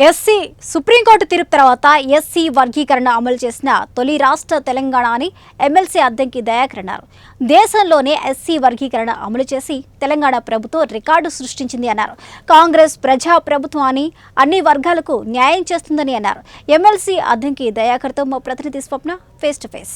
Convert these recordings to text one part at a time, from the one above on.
SC supreme court తీర్పు తర్వాత SC వర్గీకరణ అమలు చేసిన తొలి రాష్ట్ర తెలంగాణ అని ఎమ్మెల్సీ అద్దంకి దయాకర్ అన్నారు. దేశంలోనే ఎస్సీ వర్గీకరణ అమలు చేసి తెలంగాణ ప్రభుత్వం రికార్డు సృష్టించింది అన్నారు. కాంగ్రెస్ ప్రజా ప్రభుత్వం అని అన్ని వర్గాలకు న్యాయం చేస్తుందని అన్నారు. ఎమ్మెల్సీ అద్దంకి దయాకర్తో మా ప్రతినిధి స్వప్న ఫేస్ టు ఫేస్.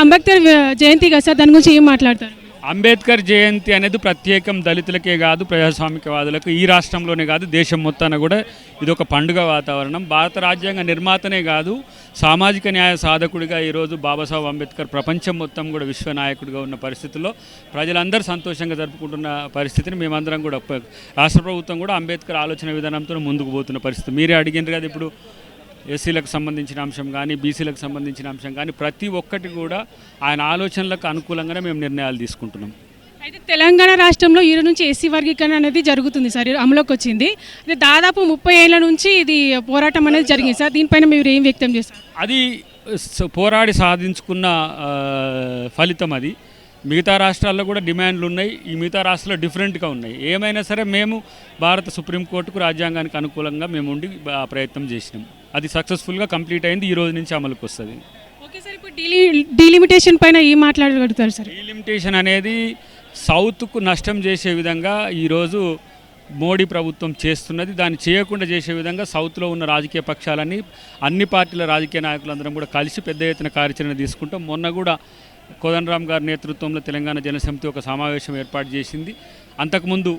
అంబేద్కర్ జయంతి కదా సార్, దాని గురించి ఏం మాట్లాడతారు? అంబేద్కర్ జయంతి అనేది ప్రత్యేకం దళితులకే కాదు, ప్రజాస్వామికవాదులకు ఈ రాష్ట్రంలోనే కాదు దేశం మొత్తాన కూడా ఇది ఒక పండుగ వాతావరణం. భారత రాజ్యాంగ నిర్మాతనే కాదు, సామాజిక న్యాయ సాధకుడిగా ఈరోజు బాబాసాహెబ్ అంబేద్కర్ ప్రపంచం మొత్తం కూడా విశ్వనాయకుడిగా ఉన్న పరిస్థితుల్లో ప్రజలందరూ సంతోషంగా జరుపుకుంటున్న పరిస్థితిని మేమందరం కూడా రాష్ట్ర ప్రభుత్వం కూడా అంబేద్కర్ ఆలోచన విధానంతో ముందుకు పోతున్న పరిస్థితి. మీరే అడిగినారు కదా, ఇప్పుడు ఎస్సీలకు సంబంధించిన అంశం కానీ బీసీలకు సంబంధించిన అంశం కానీ ప్రతి ఒక్కటి కూడా ఆయన ఆలోచనలకు అనుకూలంగానే మేము నిర్ణయాలు తీసుకుంటున్నాం. అయితే తెలంగాణ రాష్ట్రంలో ఈ రోజు నుంచి ఎస్సీ వర్గీకరణ అనేది జరుగుతుంది సార్, అమలుకి వచ్చింది. అయితే దాదాపు 30 ఏళ్ల నుంచి ఇది పోరాటం అనేది జరిగింది సార్. దీనిపైన మీరు ఏం వ్యక్తం చేస్తారు? అది పోరాడి సాధించుకున్న ఫలితం. అది మిగతా రాష్ట్రాల్లో కూడా డిమాండ్లు ఉన్నాయి, ఈ మిగతా రాష్ట్రాల్లో డిఫరెంట్గా ఉన్నాయి. ఏమైనా సరే మేము భారత సుప్రీంకోర్టుకు రాజ్యాంగానికి అనుకూలంగా మేము ఉండి ప్రయత్నం చేసినాం. అది సక్సెస్ఫుల్గా కంప్లీట్ అయింది, ఈ రోజు నుంచి అమలుకి వస్తుంది. ఓకే సార్, ఇప్పుడు డీలిమిటేషన్ పైన ఏం మాట్లాడగలుగుతారు సార్? డీలిమిటేషన్ అనేది సౌత్కు నష్టం చేసే విధంగా ఈరోజు మోడీ ప్రభుత్వం చేస్తున్నది. దాన్ని చేయకుండా చేసే విధంగా సౌత్లో ఉన్న రాజకీయ పక్షాలన్నీ అన్ని పార్టీల రాజకీయ నాయకులందరం కూడా కలిసి పెద్ద ఎత్తున కార్యాచరణ తీసుకుంటాం. మొన్న కూడా కోదండరామ్ గారి నేతృత్వంలో తెలంగాణ జనసమితి ఒక సమావేశం ఏర్పాటు చేసింది. అంతకుముందు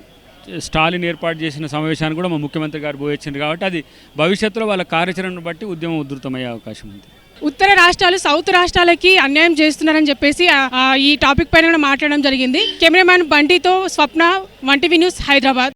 స్టాలిన్ ఏర్పాటు చేసిన సమావేశాన్ని కూడా మా ముఖ్యమంత్రి గారు పోయొచ్చింది. కాబట్టి అది భవిష్యత్తులో వాళ్ళ కార్యాచరణను బట్టి ఉద్యమం ఉధృతమయ్యే అవకాశం ఉంది. ఉత్తర రాష్ట్రాలు సౌత్ రాష్ట్రాలకి అన్యాయం చేస్తున్నారని చెప్పేసి ఈ టాపిక్ పైన మాట్లాడడం జరిగింది. కెమెరామ్యాన్ బండితో స్వప్న, 1TV న్యూస్, హైదరాబాద్.